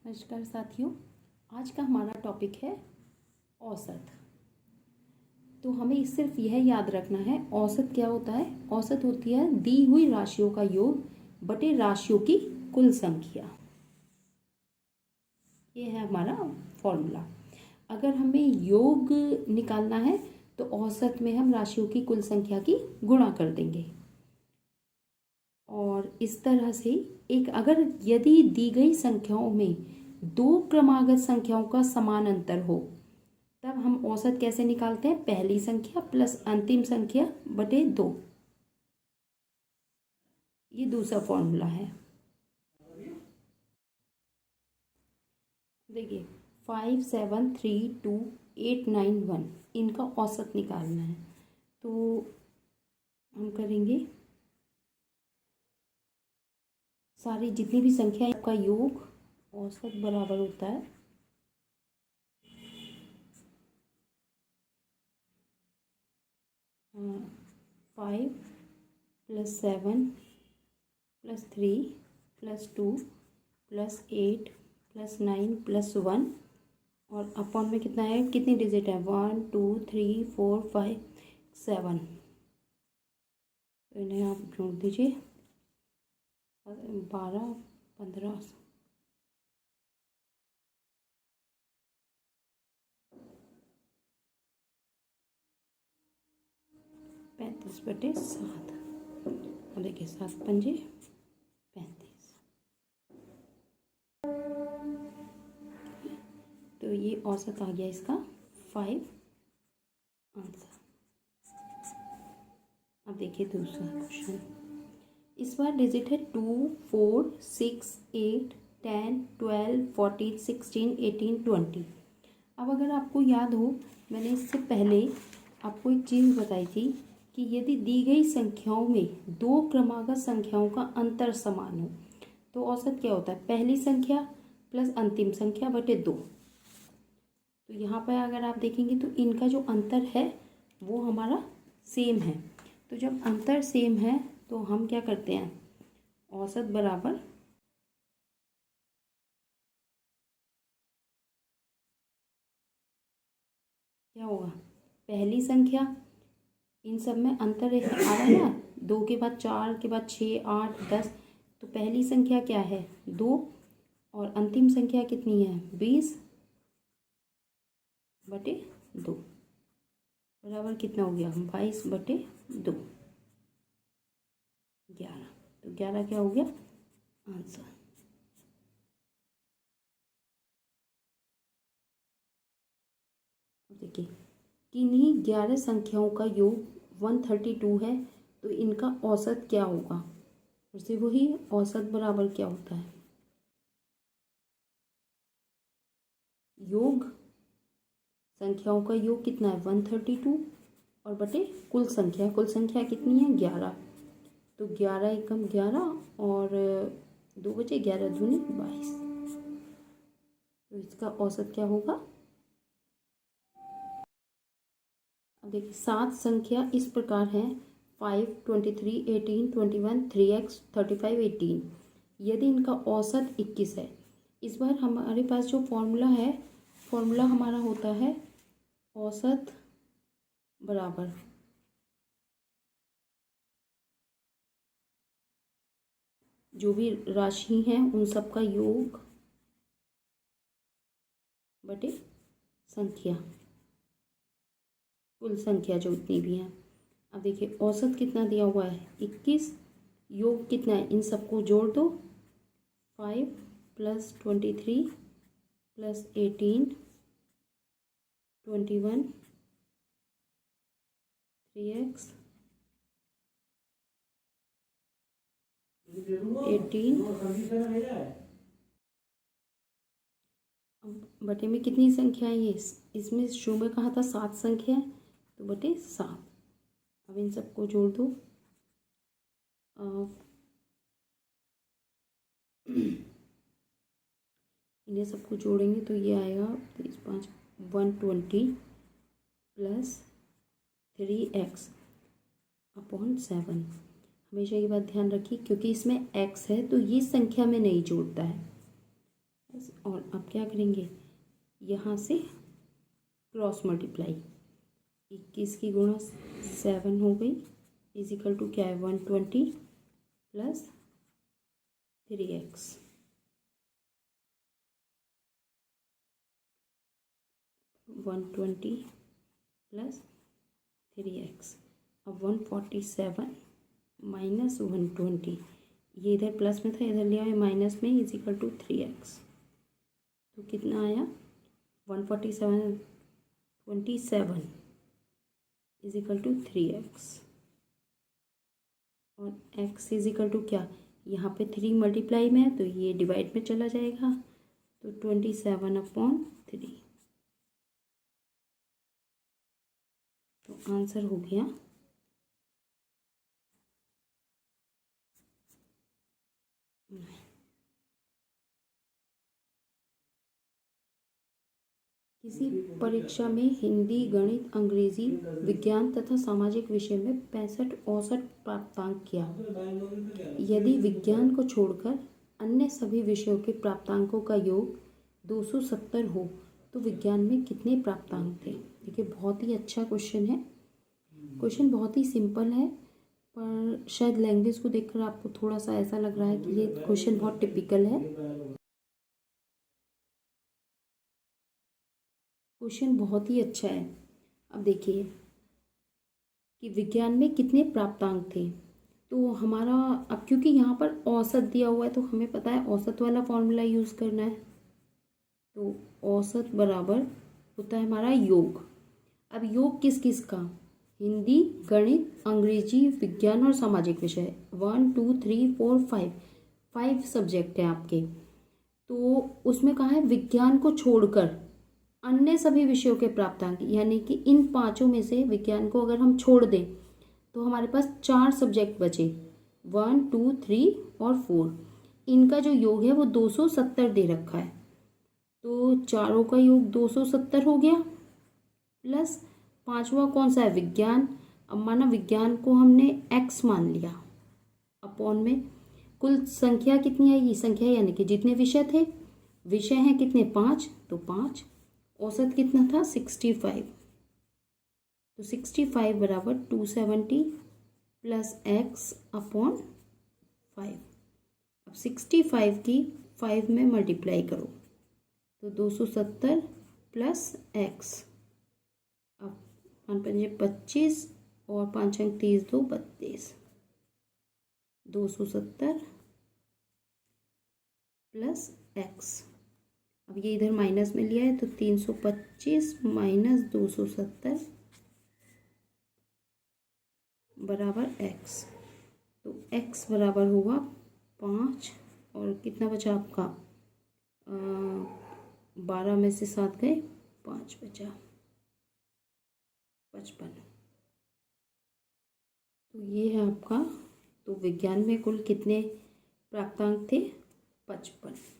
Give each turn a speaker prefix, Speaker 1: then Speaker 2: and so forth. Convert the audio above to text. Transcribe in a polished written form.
Speaker 1: नमस्कार साथियों, आज का हमारा टॉपिक है औसत। तो हमें सिर्फ यह याद रखना है, औसत क्या होता है। औसत होती है दी हुई राशियों का योग बटे राशियों की कुल संख्या। ये है हमारा फॉर्मूला। अगर हमें योग निकालना है तो औसत में हम राशियों की कुल संख्या की गुणा कर देंगे। और इस तरह से यदि दी गई संख्याओं में दो क्रमागत संख्याओं का समान अंतर हो तब हम औसत कैसे निकालते हैं। पहली संख्या प्लस अंतिम संख्या बटे 2। ये दूसरा फॉर्मूला है। देखिए 5, 7, 3, 2, 8, 9, 1 इनका औसत निकालना है। तो हम करेंगे सारी जितनी भी संख्या का योग औसत बराबर होता है 5 + 7 + 3 + 2 + 8 + 9 + 1 और अपॉन में कितना है, कितनी डिजिट है, 1 2 3 4 5 7। तो इन्हें आप जोड़ दीजिए 12 15 35/7। और देखिए 7 पंजे 35। तो ये औसत आ गया इसका 5 आंसर। अब देखिए दूसरा क्वेश्चन। इस बार डिजिट है 2 4 6 8 10 12 14 16 18 20। अब अगर आपको याद हो, मैंने इससे पहले आपको एक चीज़ बताई थी कि यदि दी गई संख्याओं में दो क्रमागत संख्याओं का अंतर समान हो तो औसत क्या होता है, पहली संख्या प्लस अंतिम संख्या बटे 2। तो यहाँ पर अगर आप देखेंगे तो इनका जो अंतर है वो हमारा सेम है। तो जब अंतर सेम है तो हम क्या करते हैं, औसत बराबर क्या होगा, पहली संख्या, इन सब में अंतर आ रहा है ना, 2 के बाद 4 के बाद 6 8 10। तो पहली संख्या क्या है 2 और अंतिम संख्या कितनी है 20/2 बराबर कितना हो गया 22/2 11। तो 11 क्या हो गया आंसर। देखिए किन्हीं 11 संख्याओं का योग 132 है तो इनका औसत क्या होगा। फिर से वही औसत बराबर क्या होता है, योग संख्याओं का योग कितना है 132 और बटे कुल संख्या कितनी है 11। तो 11 एकम 11 और 2 बचे 11 दूनी 22। तो इसका औसत क्या होगा। अब देखिए 7 संख्या इस प्रकार है 5 23 18 21 3x 35 18। यदि इनका औसत 21 है, इस बार हमारे पास जो फॉर्मूला हमारा होता है औसत बराबर जो भी राशि हैं उन सब का योग बटे संख्या, कुल संख्या जो इतनी भी है। अब देखिए औसत कितना दिया हुआ है 21, योग कितना है, इन सबको जोड़ दो 5 + 23 + 18 21 3x 18 बटे में कितनी संख्या है, ये इसमें शुरू में कहा था 7 संख्या है तो बटे 7। अब इन सबको जोड़ दो इन्हें सबको जोड़ेंगे तो ये आएगा 30 5 120 + 3x/7। हमेशा ये बात ध्यान रखिए क्योंकि इसमें x है तो ये संख्या में नहीं जोड़ता है, और अब क्या करेंगे, यहाँ से क्रॉस मल्टीप्लाई, 21 की गुणा 7 हो गई, इजिकल टू क्या है 120 प्लस 3x, 120 प्लस 3x। अब 147 माइनस 120, ये इधर प्लस में था, इधर लिया है माइनस में, इजिकल टू 3x। तो कितना आया 147 27 इजिकल टू 3x, और x इजिकल टू क्या, यहाँ पे 3 मल्टीप्लाई में है तो ये डिवाइड में चला जाएगा, तो 27/3। तो आंसर हो गया किसी परीक्षा में हिंदी, गणित, अंग्रेजी, विज्ञान तथा सामाजिक विषय में 65 औसत प्राप्तांक किया। यदि विज्ञान को छोड़कर अन्य सभी विषयों के प्राप्तांकों का योग 270 हो तो विज्ञान में कितने प्राप्तांक थे। देखिए बहुत ही अच्छा क्वेश्चन है, क्वेश्चन बहुत ही सिंपल है, पर शायद लैंग्वेज को देखकर आपको थोड़ा सा ऐसा लग रहा है कि ये क्वेश्चन बहुत टिपिकल है। क्वेश्चन बहुत ही अच्छा है। अब देखिए कि विज्ञान में कितने प्राप्तांक थे, तो हमारा अब क्योंकि यहाँ पर औसत दिया हुआ है तो हमें पता है औसत वाला फॉर्मूला यूज़ करना है। तो औसत बराबर होता है हमारा योग। अब योग किस किस का, हिंदी, गणित, अंग्रेजी, विज्ञान और सामाजिक विषय, 1 2 3 4 5 सब्जेक्ट हैं आपके। तो उसमें कहा है विज्ञान को छोड़कर अन्य सभी विषयों के प्राप्तांक, यानी कि इन पांचों में से विज्ञान को अगर हम छोड़ दें तो हमारे पास 4 सब्जेक्ट बचे, 1 2 3 और 4। इनका जो योग है वो 270 दे रखा है, तो चारों का योग 270 हो गया, प्लस पांचवा कौन सा है विज्ञान। अब माना विज्ञान को हमने x मान लिया, अपॉन में कुल संख्या कितनी आएगी, संख्या यानी कि जितने विषय थे, विषय हैं कितने 5, तो 5, औसत कितना था 65, तो 65 बराबर 270 प्लस x अपॉन 5। अब 65 की 5 में मल्टीप्लाई करो तो 270 प्लस x, अब 5 पंजे 25 और 5 अंक 30 2 32, 270 प्लस x। अब ये इधर माइनस में लिया है तो 325 माइनस 270 बराबर x, तो x बराबर होगा 5, और कितना बचा आपका 12 में से 7 गए, 5 बचा 55। तो ये है आपका, तो विज्ञान में कुल कितने प्राप्तांक थे 55।